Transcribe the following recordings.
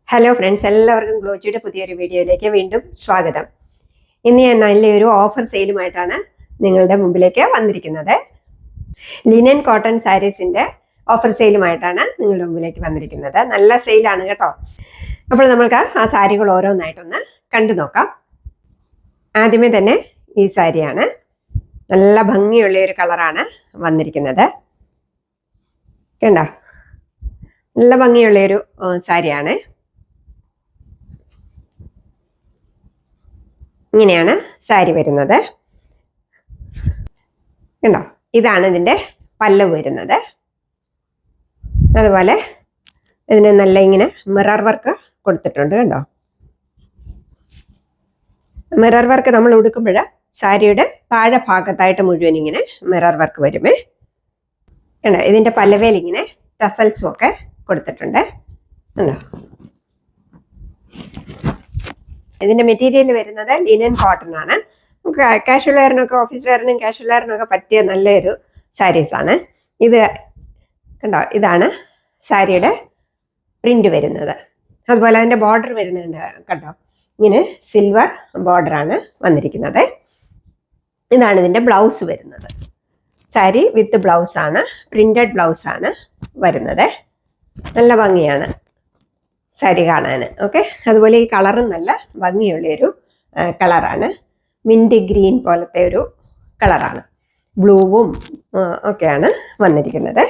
Hello friends, എല്ലാവർക്കും ഗ്ലോജിയുടെ പുതിയൊരു വീഡിയോയിലേക്ക് വീണ്ടും സ്വാഗതം. ഇന്ന് ഞാൻ നല്ലൊരു ഓഫർ സെയിലുമായിട്ടാണ് നിങ്ങളുടെ മുമ്പിലേക്ക് വന്നിരിക്കുന്നത്. ലിനൻ കോട്ടൺ സാരീസിൻ്റെ ഓഫർ സെയിലുമായിട്ടാണ് നിങ്ങളുടെ മുമ്പിലേക്ക് വന്നിരിക്കുന്നത്. നല്ല സെയിലാണ് കേട്ടോ. അപ്പോൾ നമ്മൾക്ക് ആ സാരികൾ ഓരോന്നായിട്ടൊന്ന് കണ്ടു നോക്കാം. ആദ്യമേ തന്നെ ഈ സാരിയാണ്. നല്ല ഭംഗിയുള്ള ഒരു കളറാണ് വന്നിരിക്കുന്നത്. കണ്ടോ, നല്ല ഭംഗിയുള്ളൊരു സാരിയാണ്. ഇങ്ങനെയാണ് സാരി വരുന്നത്. കണ്ടോ, ഇതാണ് ഇതിൻ്റെ പല്ലവ് വരുന്നത്. അതുപോലെ ഇതിന് നല്ല ഇങ്ങനെ മിറർ വർക്ക് കൊടുത്തിട്ടുണ്ട്. കണ്ടോ, മിറർ വർക്ക് നമ്മൾ ഉടുക്കുമ്പോൾ സാരിയുടെ താഴെ ഭാഗത്തായിട്ട് മുഴുവൻ ഇങ്ങനെ മിറർ വർക്ക് വരുമേ. കണ്ടോ, ഇതിൻ്റെ പല്ലവേൽ ഇങ്ങനെ ടസൽസും ഒക്കെ കൊടുത്തിട്ടുണ്ട്. കണ്ടോ, ഇതിൻ്റെ മെറ്റീരിയൽ വരുന്നത് ലിനൻ കോട്ടൺ ആണ്. നമുക്ക് കാഷ്വൽ വെയറിനൊക്കെ, ഓഫീസ് വെയറിനും കാഷ്വൽ വെയറിനൊക്കെ പറ്റിയ നല്ലൊരു സാരീസാണ് ഇത്. കണ്ടോ, ഇതാണ് സാരിയുടെ പ്രിന്റ് വരുന്നത്. അതുപോലെ അതിൻ്റെ ബോർഡർ വരുന്നുണ്ട്. കണ്ടോ, ഇങ്ങനെ സിൽവർ ബോർഡറാണ് വന്നിരിക്കുന്നത്. ഇതാണ് ഇതിൻ്റെ ബ്ലൗസ് വരുന്നത്. സാരി വിത്ത് ബ്ലൗസാണ്, പ്രിന്റഡ് ബ്ലൗസാണ് വരുന്നത്. നല്ല ഭംഗിയാണ് സാരി കാണാൻ. ഓക്കെ, അതുപോലെ ഈ കളറും നല്ല ഭംഗിയുള്ളൊരു കളറാണ്. മിൻറ്റ് ഗ്രീൻ പോലത്തെ ഒരു കളറാണ്. ബ്ലൂവും ഒക്കെയാണ് വന്നിരിക്കുന്നത്.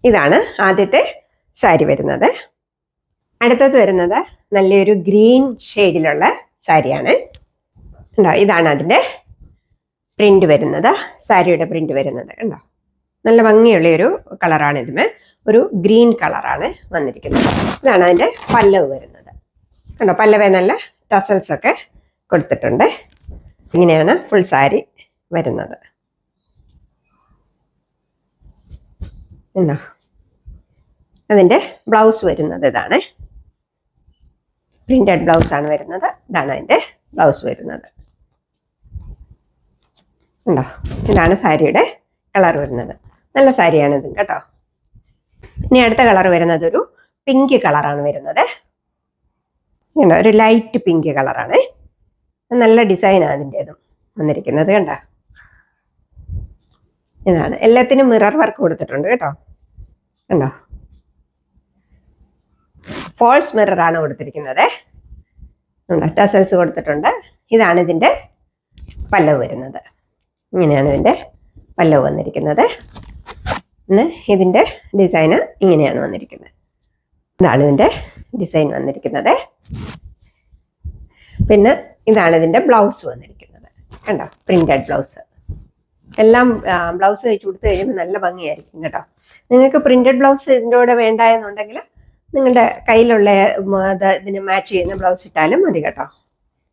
ഇതാണ് ആദ്യത്തെ സാരി വരുന്നത്. അടുത്തത് വരുന്നത് നല്ലൊരു ഗ്രീൻ ഷെയ്ഡിലുള്ള സാരിയാണ്. ഉണ്ടോ, ഇതാണ് അതിൻ്റെ പ്രിന്റ് വരുന്നത്, സാരിയുടെ പ്രിന്റ് വരുന്നത്. കണ്ടോ, നല്ല ഭംഗിയുള്ളൊരു കളറാണ്. ഇതിന് ഒരു ഗ്രീൻ കളറാണ് വന്നിരിക്കുന്നത്. ഇതാണ് അതിൻ്റെ പല്ലവ് വരുന്നത്. കണ്ടോ, പല്ലവേ നല്ല ടസൽസ് ഒക്കെ കൊടുത്തിട്ടുണ്ട്. ഇങ്ങനെയാണ് ഫുൾ സാരി വരുന്നത്. കണ്ടോ, അതിൻ്റെ ബ്ലൗസ് വരുന്നത് ഇതാണ്. പ്രിന്റഡ് ബ്ലൗസാണ് വരുന്നത്. ഇതാണ് അതിൻ്റെ ബ്ലൗസ് വരുന്നത്. കണ്ടോ, ഇതാണ് സാരിയുടെ കളർ വരുന്നത്. നല്ല സാരിയാണ് ഇത് കേട്ടോ. ഇനി അടുത്ത കളർ വരുന്നത് ഒരു പിങ്ക് കളറാണ് വരുന്നത്. ഒരു ലൈറ്റ് പിങ്ക് കളറാണ്. നല്ല ഡിസൈനാണ് അതിൻ്റെതും വന്നിരിക്കുന്നത്. കണ്ടോ, ഇതാണ്. എല്ലാത്തിനും മിറർ വർക്ക് കൊടുത്തിട്ടുണ്ട് കേട്ടോ. കണ്ടോ, ഫോൾസ് മിററാണ് കൊടുത്തിരിക്കുന്നത്. ടസൽസ് കൊടുത്തിട്ടുണ്ട്. ഇതാണ് ഇതിൻ്റെ പല്ലവ് വരുന്നത്. ഇങ്ങനെയാണ് ഇതിൻ്റെ പല്ലവ് വന്നിരിക്കുന്നത്. ഇതിൻ്റെ ഡിസൈന് ഇങ്ങനെയാണ് വന്നിരിക്കുന്നത്. ഇതാണ് ഇതിൻ്റെ ഡിസൈൻ വന്നിരിക്കുന്നത്. പിന്നെ ഇതാണ് ഇതിൻ്റെ ബ്ലൗസ് വന്നിരിക്കുന്നത്. കണ്ടോ, പ്രിന്റഡ് ബ്ലൗസ്. എല്ലാം ബ്ലൗസ് തയ്ച്ച് കൊടുത്ത് കഴിയുമ്പോൾ നല്ല ഭംഗിയായിരിക്കും കേട്ടോ. നിങ്ങൾക്ക് പ്രിന്റഡ് ബ്ലൗസ് ഇതിൻ്റെ കൂടെ വേണ്ട എന്നുണ്ടെങ്കിൽ നിങ്ങളുടെ കയ്യിലുള്ള ഇതിന് മാച്ച് ചെയ്യുന്ന ബ്ലൗസ് ഇട്ടാലും മതി കേട്ടോ.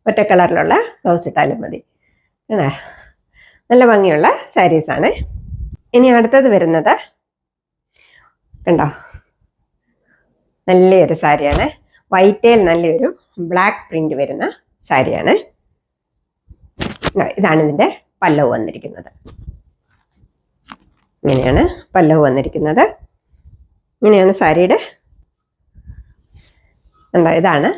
ഒറ്റ കളറിലുള്ള ബ്ലൗസ് ഇട്ടാലും മതി. നല്ല ഭംഗിയുള്ള സാരീസാണ്. ഇനി അടുത്തത് വരുന്നത് കണ്ടോ, നല്ലൊരു സാരിയാണ്. വൈറ്റേൽ നല്ലൊരു ബ്ലാക്ക് പ്രിന്റ് വരുന്ന സാരിയാണ്. ഇതാണ് ഇതിൻ്റെ പല്ലവ് വന്നിരിക്കുന്നത്. ഇങ്ങനെയാണ് പല്ലവ് വന്നിരിക്കുന്നത്. ഇങ്ങനെയാണ് സാരിയുടെ ഇതാണ്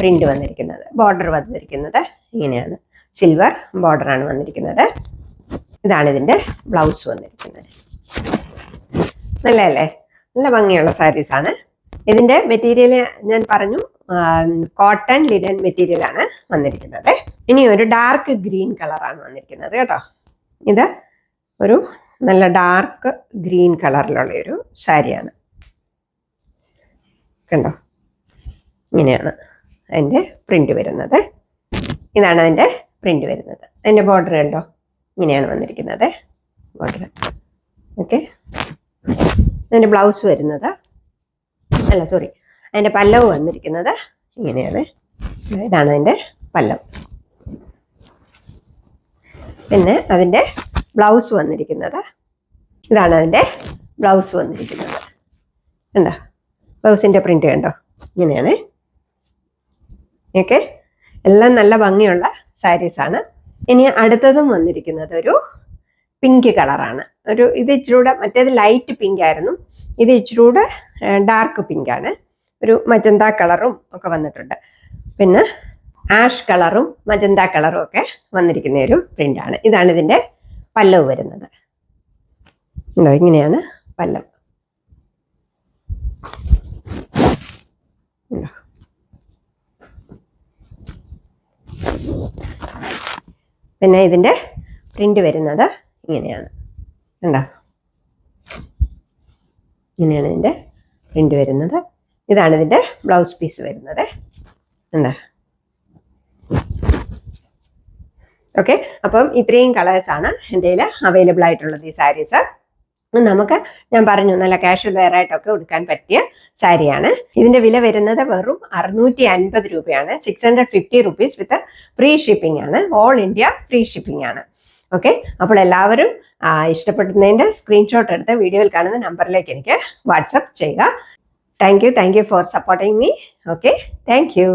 പ്രിന്റ് വന്നിരിക്കുന്നത്. ബോർഡർ വന്നിരിക്കുന്നത് ഇങ്ങനെയാണ്. സിൽവർ ബോർഡറാണ് വന്നിരിക്കുന്നത്. ഇതാണ് ഇതിൻ്റെ ബ്ലൗസ് വന്നിരിക്കുന്നത്. നല്ലതല്ലേ, നല്ല ഭംഗിയുള്ള സാരീസാണ്. ഇതിൻ്റെ മെറ്റീരിയൽ ഞാൻ പറഞ്ഞു, കോട്ടൺ ലിനൻ മെറ്റീരിയലാണ് വന്നിരിക്കുന്നത്. ഇനി ഒരു ഡാർക്ക് ഗ്രീൻ കളറാണ് വന്നിരിക്കുന്നത് കേട്ടോ. ഇത് ഒരു നല്ല ഡാർക്ക് ഗ്രീൻ കളറിലുള്ള ഒരു സാരിയാണ്. കണ്ടോ, ഇങ്ങനെയാണ് അതിൻ്റെ പ്രിന്റ് വരുന്നത്. ഇതാണ് അതിൻ്റെ പ്രിന്റ് വരുന്നത്. അതിൻ്റെ ബോർഡർ കണ്ടോ, ഇങ്ങനെയാണ് വന്നിരിക്കുന്നത് ബോർഡർ. ഓക്കെ, അതിൻ്റെ ബ്ലൗസ് വരുന്നത് അതിൻ്റെ പല്ലവ് വന്നിരിക്കുന്നത് ഇങ്ങനെയാണ്. ഇതാണ് അതിൻ്റെ പല്ലവ്. പിന്നെ അതിൻ്റെ ബ്ലൗസ് വന്നിരിക്കുന്നത് ഇതാണ്. അതിൻ്റെ ബ്ലൗസ് വന്നിരിക്കുന്നത് കണ്ടോ, ബ്ലൗസിൻ്റെ പ്രിന്റ് കണ്ടോ, ഇങ്ങനെയാണ്. ഓക്കെ, എല്ലാം നല്ല ഭംഗിയുള്ള സാരീസാണ്. ഇനി അടുത്തതും വന്നിരിക്കുന്നത് ഒരു പിങ്ക് കളറാണ്. ഇത് ഇച്ചിരൂടെ, മറ്റേത് ലൈറ്റ് പിങ്ക് ആയിരുന്നു, ഇത് ഇച്ചിരൂടെ ഡാർക്ക് പിങ്ക് ആണ്. ഒരു മജന്ത കളറും ഒക്കെ വന്നിട്ടുണ്ട്. പിന്നെ ആഷ് കളറും മജന്ത കളറും ഒക്കെ വന്നിരിക്കുന്ന ഒരു പ്രിൻ്റാണ്. ഇതാണ് ഇതിൻ്റെ പല്ലവ് വരുന്നത്. ഉണ്ടോ, ഇങ്ങനെയാണ് പല്ലവ്. പിന്നെ ഇതിൻ്റെ പ്രിന്റ് വരുന്നത് ഇങ്ങനെയാണ്. ഉണ്ടോ, ഇങ്ങനെയാണ് ഇതിൻ്റെ പ്രിന്റ് വരുന്നത്. ഇതാണ് ഇതിൻ്റെ ബ്ലൗസ് പീസ് വരുന്നത്. ഉണ്ടോ, ഓക്കെ. അപ്പം ഇത്രയും കളേഴ്സാണ് എൻ്റെ കയ്യിൽ അവൈലബിൾ ആയിട്ടുള്ളത് ഈ സാരീസ്. നമുക്ക് ഞാൻ പറഞ്ഞു നല്ല കാഷ്വൽ വെയർ ആയിട്ടൊക്കെ ഉടുക്കാൻ പറ്റിയ സാരിയാണ്. ഇതിന്റെ വില വരുന്നത് വെറും 650 രൂപയാണ്. 650 റുപ്പീസ് വിത്ത് ഫ്രീ ഷിപ്പിംഗ് ആണ്. ഓൾ ഇന്ത്യ ഫ്രീ ഷിപ്പിംഗ് ആണ്. ഓക്കെ, അപ്പോൾ എല്ലാവരും ഇഷ്ടപ്പെടുന്നതിന്റെ സ്ക്രീൻഷോട്ട് എടുത്ത് വീഡിയോയിൽ കാണുന്ന നമ്പറിലേക്ക് എനിക്ക് വാട്സപ്പ് ചെയ്യുക. Thank you for supporting me. Okay, thank you.